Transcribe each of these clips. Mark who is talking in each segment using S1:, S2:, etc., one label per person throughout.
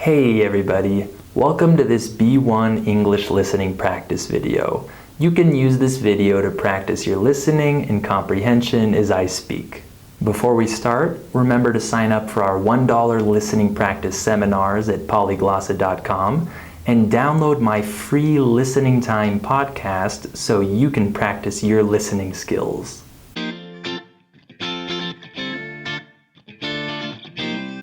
S1: Hey everybody, welcome to this B1 English listening practice video. You can use this video to practice your listening and comprehension as I speak. Before we start, remember to sign up for our $1 listening practice seminars at polyglossa.com and download my free Listening Time podcast so you can practice your listening skills.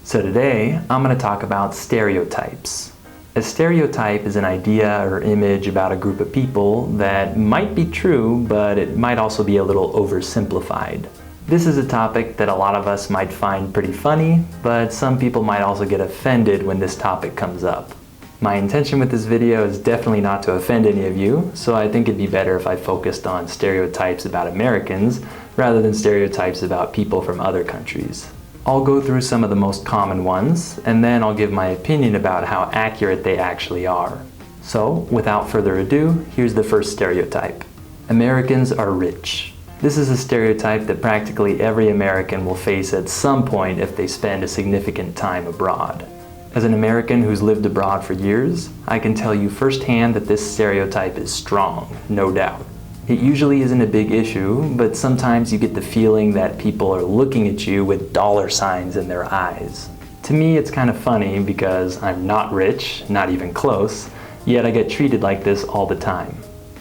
S1: So today, I'm going to talk about stereotypes. A stereotype is an idea or image about a group of people that might be true, but it might also be a little oversimplified. This is a topic that a lot of us might find pretty funny, but some people might also get offended when this topic comes up. My intention with this video is definitely not to offend any of you, so I think it'd be better if I focused on stereotypes about Americans rather than stereotypes about people from other countries. I'll go through some of the most common ones, and then I'll give my opinion about how accurate they actually are. So, without further ado, here's the first stereotype. Americans are rich. This is a stereotype that practically every American will face at some point if they spend a significant time abroad. As an American who's lived abroad for years, I can tell you firsthand that this stereotype is strong, no doubt. It usually isn't a big issue, but sometimes you get the feeling that people are looking at you with dollar signs in their eyes. To me, it's kind of funny because I'm not rich, not even close, yet I get treated like this all the time.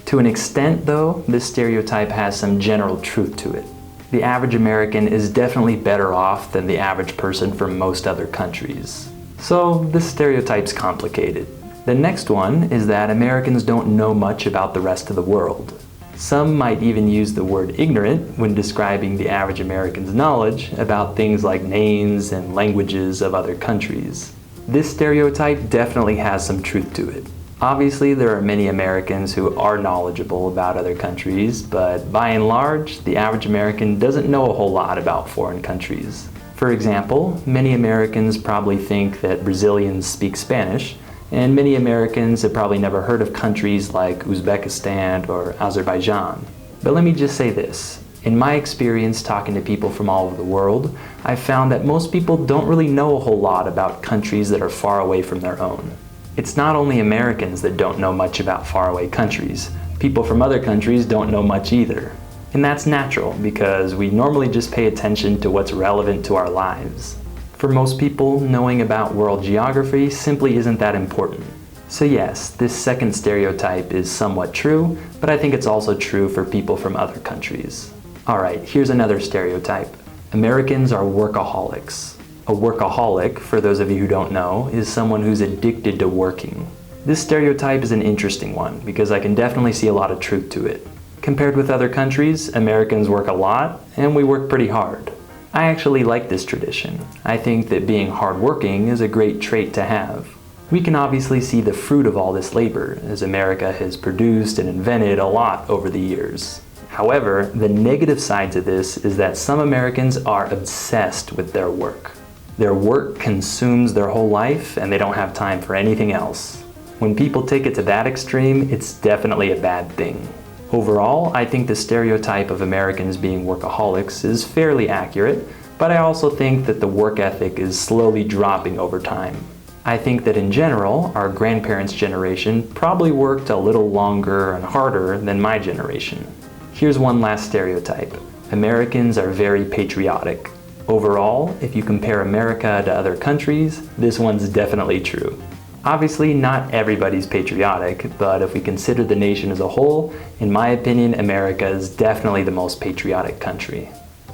S1: To an extent, though, this stereotype has some general truth to it. The average American is definitely better off than the average person from most other countries. So, this stereotype's complicated. The next one is that Americans don't know much about the rest of the world. Some might even use the word ignorant when describing the average American's knowledge about things like names and languages of other countries. This stereotype definitely has some truth to it. Obviously, there are many Americans who are knowledgeable about other countries, but by and large, the average American doesn't know a whole lot about foreign countries. For example, many Americans probably think that Brazilians speak Spanish, and many Americans have probably never heard of countries like Uzbekistan or Azerbaijan. But let me just say this. In my experience talking to people from all over the world, I've found that most people don't really know a whole lot about countries that are far away from their own. It's not only Americans that don't know much about faraway countries. People from other countries don't know much either. And that's natural because we normally just pay attention to what's relevant to our lives. For most people, knowing about world geography simply isn't that important. So yes, this second stereotype is somewhat true, but I think it's also true for people from other countries. Alright, here's another stereotype. Americans are workaholics. A workaholic, for those of you who don't know, is someone who's addicted to working. This stereotype is an interesting one because I can definitely see a lot of truth to it. Compared with other countries, Americans work a lot, and we work pretty hard. I actually like this tradition. I think that being hardworking is a great trait to have. We can obviously see the fruit of all this labor, as America has produced and invented a lot over the years. However, the negative side to this is that some Americans are obsessed with their work. Their work consumes their whole life, and they don't have time for anything else. When people take it to that extreme, it's definitely a bad thing. Overall, I think the stereotype of Americans being workaholics is fairly accurate, but I also think that the work ethic is slowly dropping over time. I think that in general, our grandparents' generation probably worked a little longer and harder than my generation. Here's one last stereotype. Americans are very patriotic. Overall, if you compare America to other countries, this one's definitely true. Obviously, not everybody's patriotic, but if we consider the nation as a whole, in my opinion, America is definitely the most patriotic country.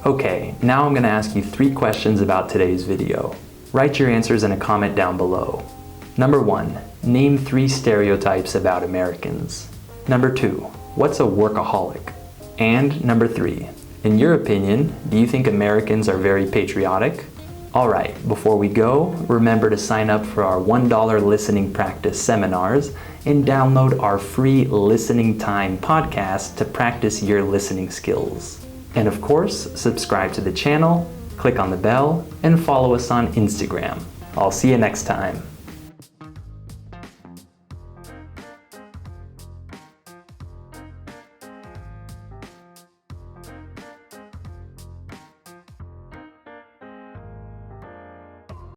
S1: Okay, now I'm going to ask you 3 questions about today's video. Write your answers in a comment down below. Number 1, name 3 stereotypes about Americans. Number 2, what's a workaholic? And number 3, in your opinion, do you think Americans are very patriotic? Alright, before we go, remember to sign up for our $1 listening practice seminars and download our free Listening Time podcast to practice your listening skills. And of course, subscribe to the channel, click on the bell, and follow us on Instagram. I'll see you next time.